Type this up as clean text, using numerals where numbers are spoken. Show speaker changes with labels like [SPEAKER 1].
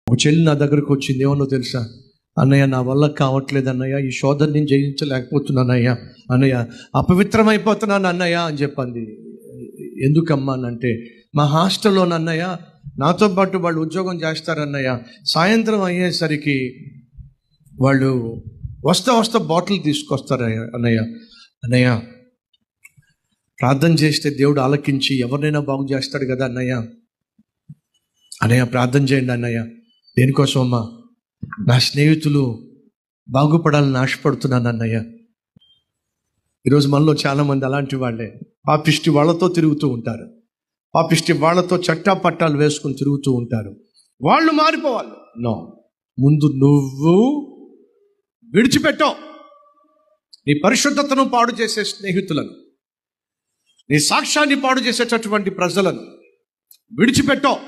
[SPEAKER 1] ఒక చెల్లి నా దగ్గరకు వచ్చింది. ఏమన్నా తెలుసా? అన్నయ్య, నా వల్ల కావట్లేదు అన్నయ్య, ఈ శోధన నేను జయించలేకపోతున్నానయ్యా అన్నయ్య, అపవిత్రమైపోతున్నాను అన్నయ్య అని చెప్పింది. ఎందుకమ్మా అని అంటే, మా హాస్టల్లో అన్నయ్య నాతో పాటు వాళ్ళు ఉద్యోగం చేస్తారన్నయ్య, సాయంత్రం అయ్యేసరికి వాళ్ళు వస్తా బాటిల్ తీసుకొస్తారు అన్నయ్య. అన్నయ్య, ప్రార్థన చేస్తే దేవుడు ఆలకించి ఎవరినైనా బాగు చేస్తాడు కదా అన్నయ్య. అన్నయ్య ప్రార్థన చేయండి అన్నయ్య. దేనికోసం అమ్మా? నా స్నేహితులు బాగుపడాలని ఆశపడుతున్నాను అన్నయ్య. ఈరోజు మనలో చాలామంది అలాంటి వాళ్ళే, పాపిష్టి వాళ్ళతో తిరుగుతూ ఉంటారు, పాపిష్టి వాళ్ళతో చట్టా పట్టాలు వేసుకుని తిరుగుతూ ఉంటారు. వాళ్ళు మారిపోవాలి. నో, ముందు నువ్వు విడిచిపెట్టావు నీ పరిశుద్ధతను పాడు చేసే స్నేహితులను, నీ సాక్ష్యాన్ని పాడు చేసేటటువంటి ప్రజలను విడిచిపెట్టావు.